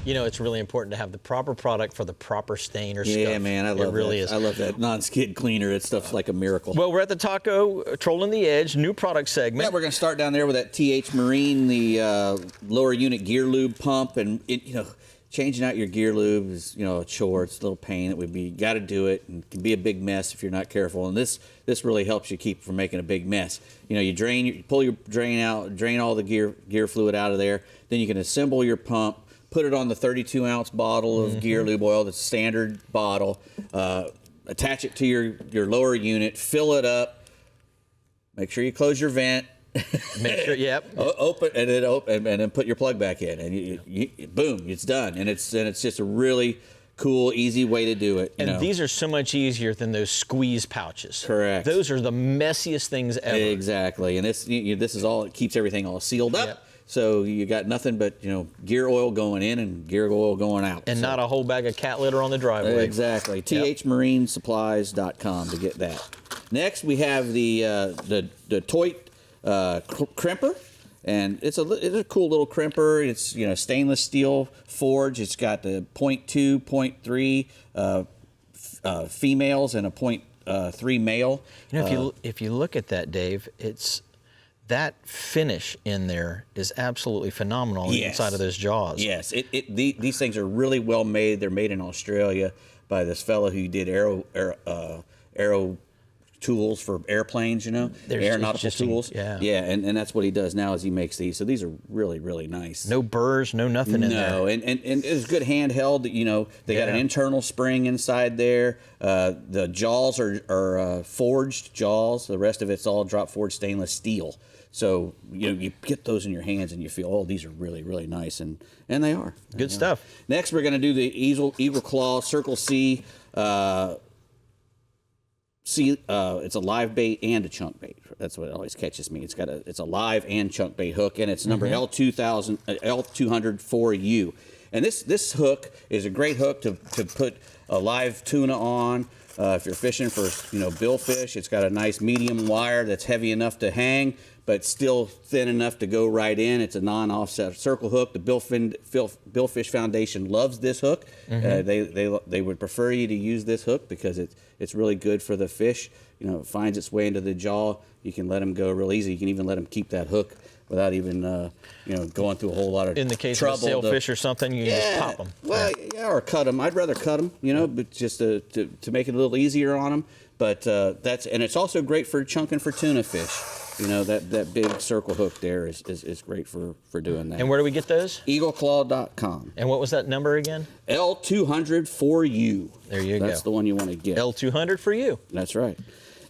you know, it's really important to have the proper product for the proper stain or Yeah, scuff. man, I love it. Really that. is. I love that non-skid cleaner. That stuff's like a miracle. Well, we're at the Taco Trolling the Edge new product segment. Yeah, we're going to start down there with that TH Marine, the lower unit gear lube pump, and you know, changing out your gear lube is, you know, a chore. It's a little pain. It would be, you got to do it, and it can be a big mess if you're not careful. And this really helps you keep from making a big mess. You know, you pull your drain out, drain all the gear fluid out of there. Then you can assemble your pump, put it on the 32-ounce bottle of gear lube oil, the standard bottle. Attach it to your lower unit, fill it up. Make sure you close your vent. Make sure, yep. Open and then put your plug back in, and boom, it's done. And it's just a really cool, easy way to do it. And these are so much easier than those squeeze pouches. Correct. Those are the messiest things ever. Exactly. And this is all, it keeps everything all sealed up. Yep. So you got nothing but, you know, gear oil going in and gear oil going out. And not a whole bag of cat litter on the driveway. Exactly. THMarineSupplies.com to get that. Next, we have the Toit crimper, and it's a cool little crimper. It's, you know, stainless steel forge. It's got the 0.2, 0.3 females and a 0.3 male. You know, if you look at that, Dave, it's that finish in there is absolutely phenomenal inside of those jaws. Yes, these things are really well made. They're made in Australia by this fellow who did aero tools for airplanes, you know, aeronautical tools. Yeah. Yeah, and that's what he does now is he makes these. So these are really, really nice. No burrs, no nothing in there. No, and it's good handheld. You know, they got an internal spring inside there. The jaws are forged jaws. The rest of it's all drop forged stainless steel. So you get those in your hands and you feel, oh, these are really, really nice, and they are. Good stuff. Next, we're going to do the Eagle Claw Circle C. It's a live bait and a chunk bait. That's what always catches me. It's a live and chunk bait hook, and it's number L200 for you. And this hook is a great hook to put a live tuna on. If you're fishing for, you know, billfish, it's got a nice medium wire that's heavy enough to hang, but still thin enough to go right in. It's a non-offset circle hook. The Billfish Foundation loves this hook. They would prefer you to use this hook because it's really good for the fish. You know, it finds its way into the jaw. You can let them go real easy. You can even let them keep that hook without even going through a whole lot of trouble. In the case of a sailfish or something, you can just pop them. Well, or cut them. I'd rather cut them, you know, but just to make it a little easier on them. But and it's also great for chunking for tuna fish. You know, that big circle hook there is great for doing that. And where do we get those? EagleClaw.com. And what was that number again? L200 for you. There you go. That's the one you want to get. L200 for you. That's right.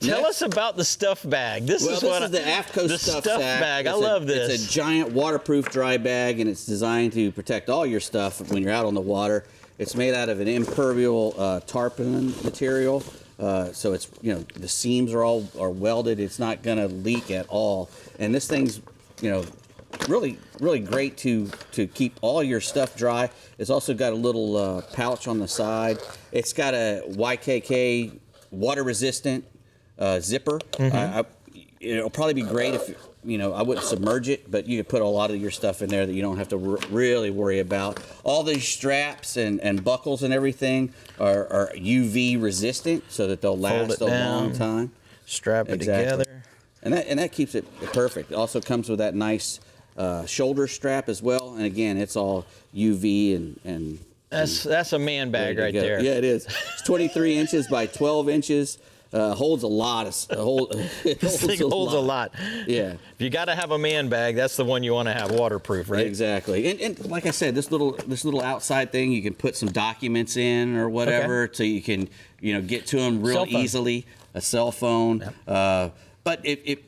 Tell us about the stuff bag. This is the AFCO stuff bag. I love this. It's a giant waterproof dry bag, and it's designed to protect all your stuff when you're out on the water. It's made out of an impermeable tarpaulin material. So it's, you know, the seams are welded. It's not going to leak at all. And this thing's, you know, really, really great to keep all your stuff dry. It's also got a little pouch on the side. It's got a YKK water resistant zipper. It'll probably be great if, you know, I wouldn't submerge it, but you could put a lot of your stuff in there that you don't have to really worry about. All these straps and buckles and everything are UV resistant, so that they'll last a long time. Strap it together, and that keeps it perfect. It also comes with that nice shoulder strap as well, and again, it's all UV and that's a man bag right there. Yeah, it is. It's 23 inches by 12 inches. Holds a lot. This thing holds a lot. Yeah. If you got to have a man bag, that's the one you want to have waterproof, right? Exactly. And like I said, this little outside thing, you can put some documents in or whatever, so you can, you know, get to them real easily. A cell phone. Yep. But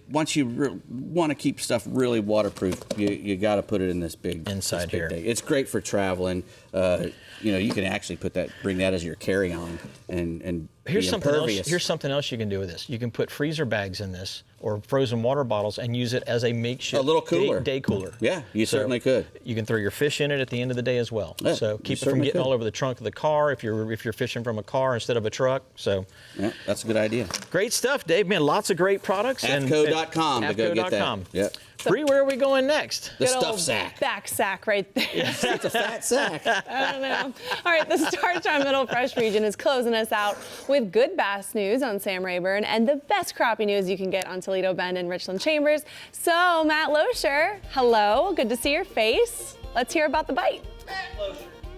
once you want to keep stuff really waterproof, you got to put it in this big inside here. Thing. It's great for traveling. You know, you can actually bring that as your carry-on and here's something else. Here's something else you can do with this. You can put freezer bags in this or frozen water bottles and use it as a makeshift little cooler. Day cooler. Yeah, you certainly could. You can throw your fish in it at the end of the day as well. Yeah, so keep it from getting all over the trunk of the car if you're fishing from a car instead of a truck. So yeah, that's a good idea. Great stuff, Dave. Man, lots of great products. AFCO.com to go get that. Yep. Bree, where are we going next? The Good stuff old sack. Back sack right there. It's a fat sack. I don't know. All right, the Startime Middle Fresh region is closing us out with good bass news on Sam Rayburn and the best crappie news you can get on Toledo Bend and Richland Chambers. So, Matt Loescher, hello. Good to see your face. Let's hear about the bite.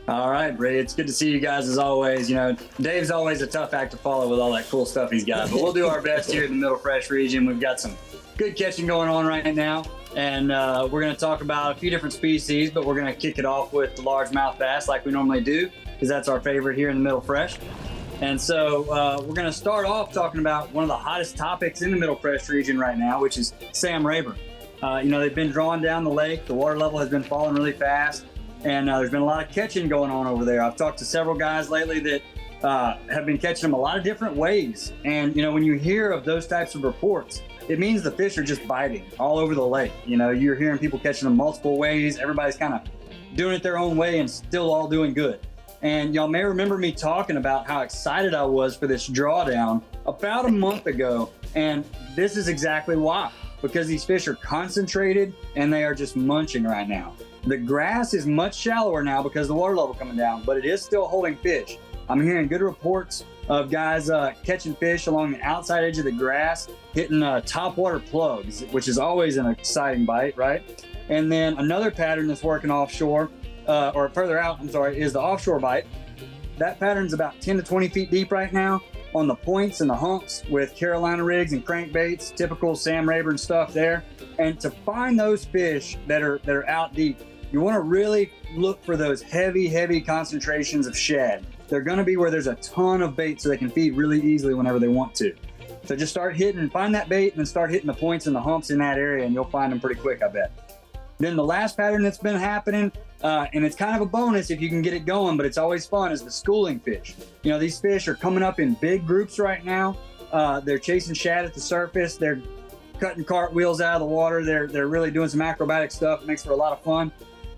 All right, Bree, it's good to see you guys as always. You know, Dave's always a tough act to follow with all that cool stuff he's got, but we'll do our best here in the Middle Fresh region. We've got some good catching going on right now, and we're going to talk about a few different species, but we're going to kick it off with the largemouth bass like we normally do, because that's our favorite here in the Middle Fresh. And so we're going to start off talking about one of the hottest topics in the Middle Fresh region right now, which is Sam Rayburn. You know, they've been drawing down the lake. The water level has been falling really fast. And there's been a lot of catching going on over there. I've talked to several guys lately that have been catching them a lot of different ways. And, you know, when you hear of those types of reports, it means the fish are just biting all over the lake. You know, you're hearing people catching them multiple ways. Everybody's kind of doing it their own way and still all doing good. And y'all may remember me talking about how excited I was for this drawdown about a month ago. And this is exactly why. Because these fish are concentrated and they are just munching right now. The grass is much shallower now because of the water level coming down, but it is still holding fish. I'm hearing good reports of guys catching fish along the outside edge of the grass, hitting topwater plugs, which is always an exciting bite, right? And then another pattern that's working offshore, or further out, I'm sorry, is the offshore bite. That pattern's about 10 to 20 feet deep right now on the points and the humps with Carolina rigs and crankbaits, typical Sam Rayburn stuff there. And to find those fish that are out deep, you want to really look for those heavy concentrations of shad. They're going to be where there's a ton of bait so they can feed really easily whenever they want to. So just start hitting, find that bait and then start hitting the points and the humps in that area and you'll find them pretty quick, I bet. Then the last pattern that's been happening, and it's kind of a bonus if you can get it going, but it's always fun, is the schooling fish. You know, these fish are coming up in big groups right now. They're chasing shad at the surface. They're cutting cartwheels out of the water. They're really doing some acrobatic stuff. It makes for a lot of fun.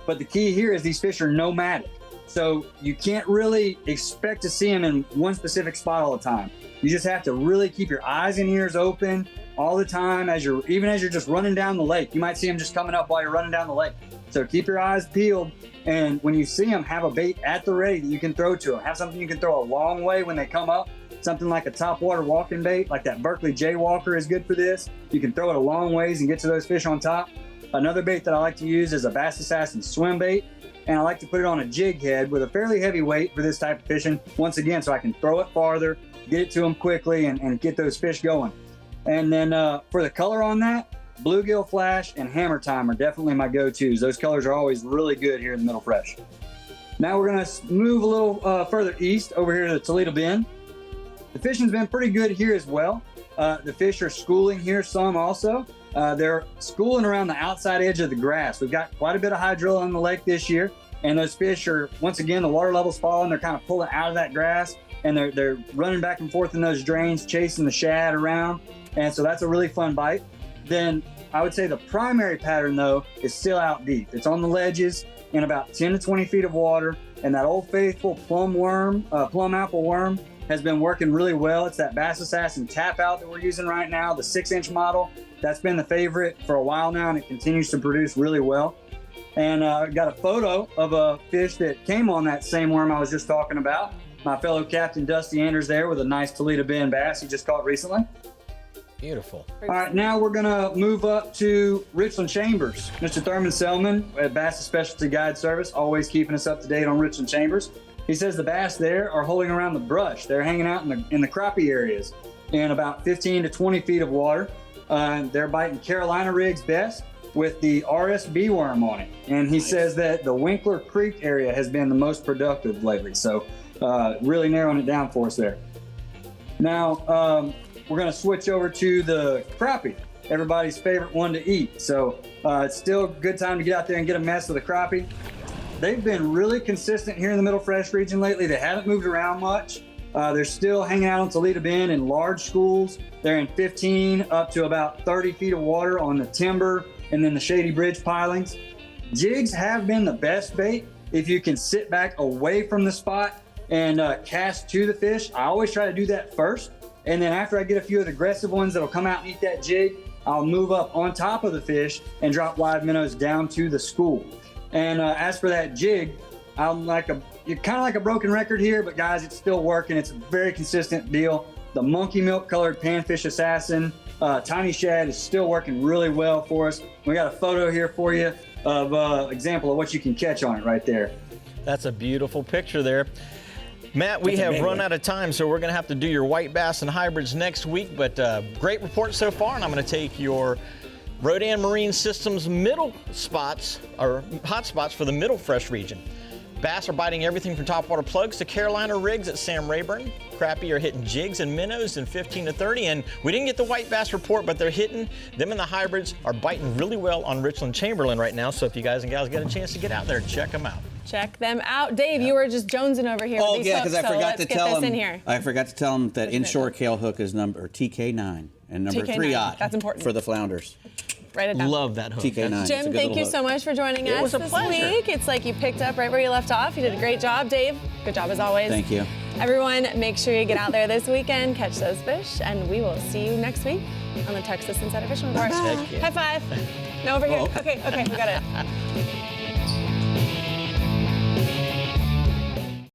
But the key here is these fish are nomadic. So you can't really expect to see them in one specific spot all the time. You just have to really keep your eyes and ears open all the time even as you're just running down the lake. You might see them just coming up while you're running down the lake. So keep your eyes peeled. And when you see them, have a bait at the ready that you can throw to them. Have something you can throw a long way when they come up. Something like a topwater walking bait, like that Berkeley Jaywalker is good for this. You can throw it a long ways and get to those fish on top. Another bait that I like to use is a Bass Assassin swim bait, and I like to put it on a jig head with a fairly heavy weight for this type of fishing, once again, so I can throw it farther, get it to them quickly, and get those fish going. And then for the color on that, Bluegill Flash and Hammer Time are definitely my go-tos. Those colors are always really good here in the Middle Fresh. Now we're going to move a little further east over here to the Toledo Bend. The fishing's been pretty good here as well. The fish are schooling here some also. They're schooling around the outside edge of the grass. We've got quite a bit of hydrilla in the lake this year, and those fish are, once again, the water level's falling. They're kind of pulling out of that grass, and they're running back and forth in those drains, chasing the shad around, and so that's a really fun bite. Then I would say the primary pattern, though, is still out deep. It's on the ledges in about 10 to 20 feet of water, and that old faithful plum apple worm has been working really well. It's that Bass Assassin tap out that we're using right now, the 6-inch model. That's been the favorite for a while now, and it continues to produce really well. And I got a photo of a fish that came on that same worm I was just talking about. My fellow Captain Dusty Anders there with a nice Toledo Bend bass he just caught recently. Beautiful. All right, now we're gonna move up to Richland Chambers. Mr. Thurman Selman at Bass Specialty Guide Service, always keeping us up to date on Richland Chambers. He says the bass there are holding around the brush. They're hanging out in the crappie areas in about 15 to 20 feet of water. They're biting Carolina rigs best with the RSB worm on it. And he says that the Winkler Creek area has been the most productive lately. So really narrowing it down for us there. Now, we're going to switch over to the crappie, everybody's favorite one to eat. So it's still a good time to get out there and get a mess of the crappie. They've been really consistent here in the Middle Fresh region lately. They haven't moved around much. They're still hanging out on Toledo Bend in large schools. They're in 15 up to about 30 feet of water on the timber and then the shady bridge pilings. Jigs have been the best bait if you can sit back away from the spot and cast to the fish. I always try to do that first. And then after I get a few of the aggressive ones that'll come out and eat that jig, I'll move up on top of the fish and drop live minnows down to the school. And as for that jig, you're kind of like a broken record here, but guys, it's still working. It's a very consistent deal. The monkey milk colored panfish assassin, tiny shad is still working really well for us. We got a photo here for you of example of what you can catch on it right there. That's a beautiful picture there. Matt, we have run out of time, so we're going to have to do your white bass and hybrids next week, but great report so far, and I'm going to take your Rodan Marine Systems middle spots, or hot spots for the middle fresh region. Bass are biting everything from topwater plugs to Carolina rigs at Sam Rayburn. Crappie are hitting jigs and minnows in 15 to 30, and we didn't get the white bass report, but they're hitting. Them and the hybrids are biting really well on Richland Chamberlain right now, so if you guys and gals get a chance to get out there, check them out. Check them out. Dave, you were just jonesing over here. Oh, yeah, because I forgot to tell him. I forgot to tell him that inshore kale hook is number TK9 and number TK9. 3/0. That's important. For the flounders. Write it down. Love that hook. TK9. Jim, thank you so much for joining us this week. It's like you picked up right where you left off. You did a great job, Dave. Good job as always. Thank you. Everyone, make sure you get out there this weekend, catch those fish, and we will see you next week on the Texas Insider Fishing Report. High five. No, over here. Okay, we got it.